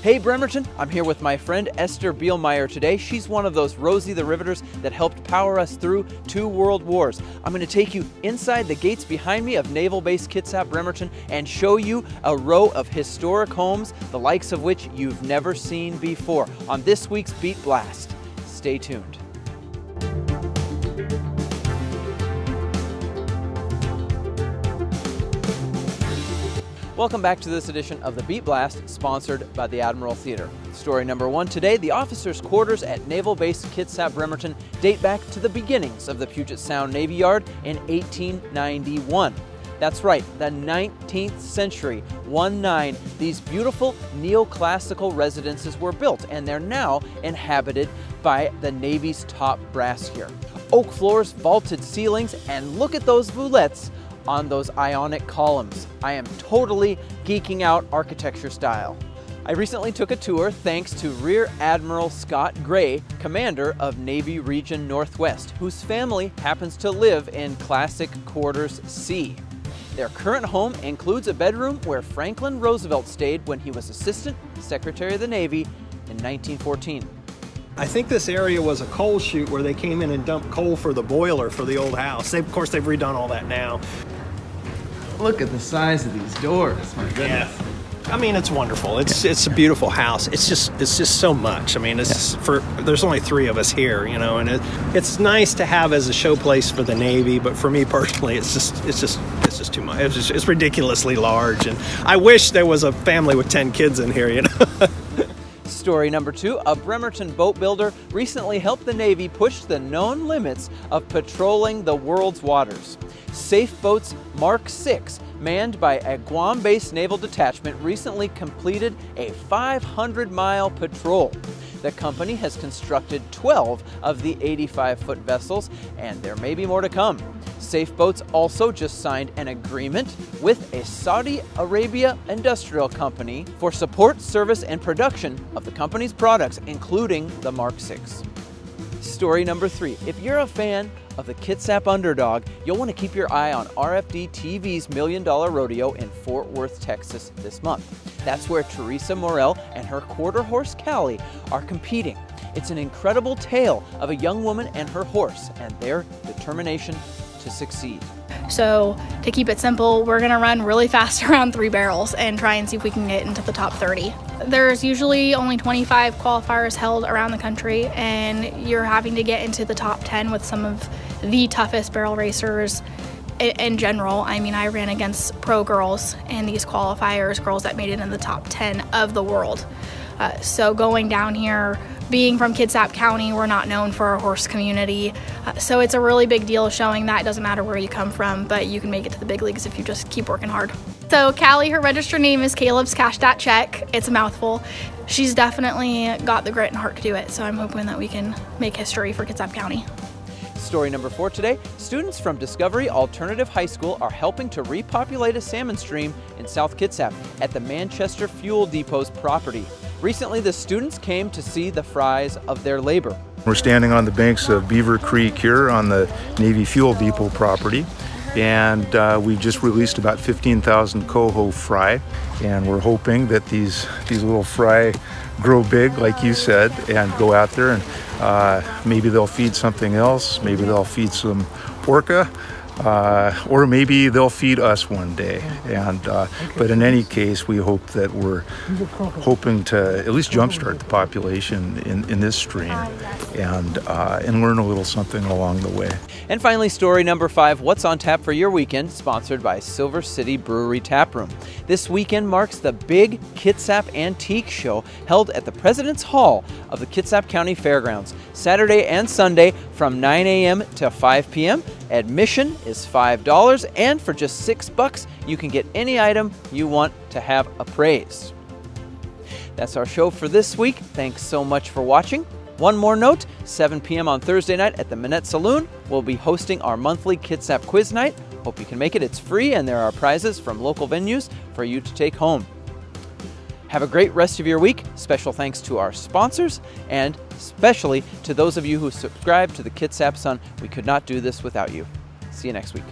Hey Bremerton, I'm here with my friend Esther Bielmeyer today. She's one of those Rosie the Riveters that helped power us through 2 world wars. I'm going to take you inside the gates behind me of Naval Base Kitsap, Bremerton, and show you a row of historic homes, the likes of which you've never seen before, on this week's Beat Blast. Stay tuned. Welcome back to this edition of the Beat Blast, sponsored by the Admiral Theater. Story number 1 today, the officers' quarters at Naval Base Kitsap, Bremerton date back to the beginnings of the Puget Sound Navy Yard in 1891. That's right, the 19th century, 19, these beautiful neoclassical residences were built, and they're now inhabited by the Navy's top brass here. Oak floors, vaulted ceilings, and look at those voulettes on those ionic columns. I am totally geeking out architecture style. I recently took a tour thanks to Rear Admiral Scott Gray, commander of Navy Region Northwest, whose family happens to live in Classic Quarters C. Their current home includes a bedroom where Franklin Roosevelt stayed when he was Assistant Secretary of the Navy in 1914. I think this area was a coal chute where they came in and dumped coal for the boiler for the old house. Of course, they've redone all that now. Look at the size of these doors, my goodness. Yeah. I mean, it's wonderful. It's a beautiful house. It's just so much. I mean, there's only 3 of us here, you know, and it's nice to have as a showplace for the Navy. But for me personally, it's just too much. It's ridiculously large, and I wish there was a family with 10 kids in here, you know. Story number 2, a Bremerton boat builder recently helped the Navy push the known limits of patrolling the world's waters. Safe Boats Mark 6, manned by a Guam-based naval detachment, recently completed a 500-mile patrol. The company has constructed 12 of the 85-foot vessels, and there may be more to come. Safe Boats also just signed an agreement with a Saudi Arabia industrial company for support, service, and production of the company's products, including the Mark 6. Story number 3. If you're a fan of the Kitsap underdog, you'll want to keep your eye on RFD TV's $1 Million Rodeo in Fort Worth, Texas this month. That's where Teresa Morel and her quarter horse Callie are competing. It's an incredible tale of a young woman and her horse and their determination to succeed. So to keep it simple, we're gonna run really fast around 3 barrels and try and see if we can get into the top 30. There's usually only 25 qualifiers held around the country, and you're having to get into the top 10 with some of the toughest barrel racers in general. I mean, I ran against pro girls in these qualifiers, girls that made it in the top 10 of the world. So going down here, being from Kitsap County, we're not known for our horse community. So it's a really big deal showing that it doesn't matter where you come from, but you can make it to the big leagues if you just keep working hard. So Callie, her registered name is Caleb's Cash Dat Check. It's a mouthful. She's definitely got the grit and heart to do it. So I'm hoping that we can make history for Kitsap County. Story number 4 today, students from Discovery Alternative High School are helping to repopulate a salmon stream in South Kitsap at the Manchester Fuel Depot's property. Recently, the students came to see the fries of their labor. We're standing on the banks of Beaver Creek here on the Navy Fuel Depot property, and we've just released about 15,000 coho fry, and we're hoping that these little fry grow big, like you said, and go out there and maybe they'll feed something else, maybe they'll feed some orca, or maybe they'll feed us one day. And but in any case, we hope that we're hoping to at least jumpstart the population in this stream and learn a little something along the way. And finally, story number 5, what's on tap for your weekend, sponsored by Silver City Brewery Taproom. This weekend marks the big Kitsap Antique Show held at the President's Hall of the Kitsap County Fairgrounds, Saturday and Sunday from 9 a.m. to 5 p.m. Admission is $5, and for just $6, you can get any item you want to have appraised. That's our show for this week. Thanks so much for watching. One more note, 7 p.m. on Thursday night at the Minette Saloon, we'll be hosting our monthly Kitsap Quiz Night. Hope you can make it. It's free, and there are prizes from local venues for you to take home. Have a great rest of your week. Special thanks to our sponsors, and especially to those of you who subscribe to the Kitsap Sun. We could not do this without you. See you next week.